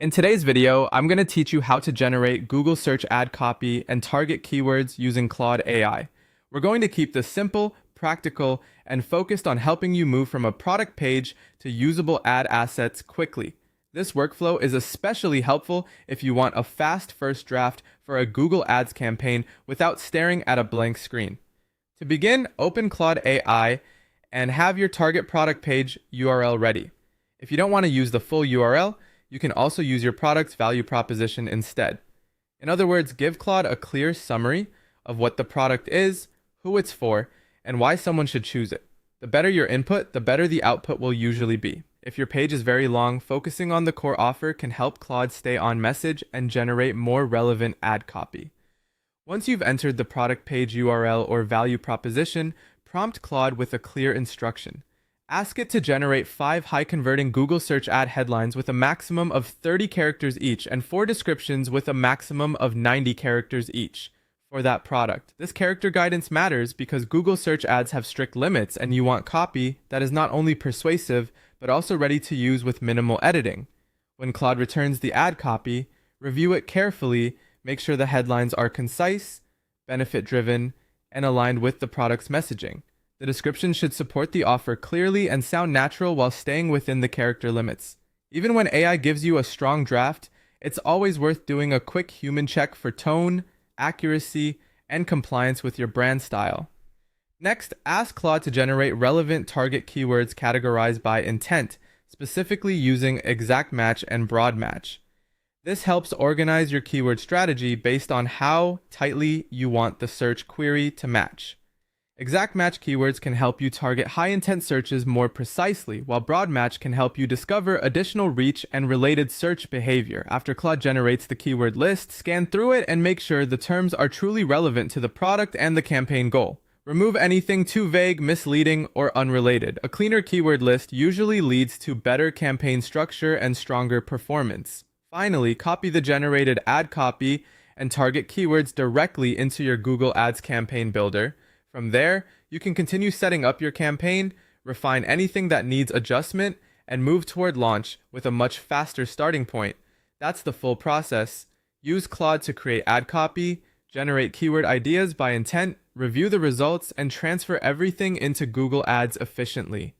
In today's video, I'm going to teach you how to generate Google search ad copy and target keywords using Claude AI. We're going to keep this simple, practical, and focused on helping you move from a product page to usable ad assets quickly. This workflow is especially helpful if you want a fast first draft for a Google Ads campaign without staring at a blank screen. To begin, open Claude AI and have your target product page URL ready. If you don't want to use the full URL, you can also use your product's value proposition instead. In other words, give Claude a clear summary of what the product is, who it's for, and why someone should choose it. The better your input, the better the output will usually be. If your page is very long, focusing on the core offer can help Claude stay on message and generate more relevant ad copy. Once you've entered the product page URL or value proposition, prompt Claude with a clear instruction. Ask it to generate 5 high-converting Google search ad headlines with a maximum of 30 characters each and 4 descriptions with a maximum of 90 characters each for that product. This character guidance matters because Google search ads have strict limits and you want copy that is not only persuasive but also ready to use with minimal editing. When Claude returns the ad copy, review it carefully, make sure the headlines are concise, benefit-driven, and aligned with the product's messaging. The description should support the offer clearly and sound natural while staying within the character limits. Even when AI gives you a strong draft, it's always worth doing a quick human check for tone, accuracy, and compliance with your brand style. Next, ask Claude to generate relevant target keywords categorized by intent, specifically using exact match and broad match. This helps organize your keyword strategy based on how tightly you want the search query to match. Exact match keywords can help you target high-intent searches more precisely, while broad match can help you discover additional reach and related search behavior. After Claude generates the keyword list, scan through it and make sure the terms are truly relevant to the product and the campaign goal. Remove anything too vague, misleading, or unrelated. A cleaner keyword list usually leads to better campaign structure and stronger performance. Finally, copy the generated ad copy and target keywords directly into your Google Ads campaign builder. From there, you can continue setting up your campaign, refine anything that needs adjustment, and move toward launch with a much faster starting point. That's the full process. Use Claude to create ad copy, generate keyword ideas by intent, review the results, and transfer everything into Google Ads efficiently.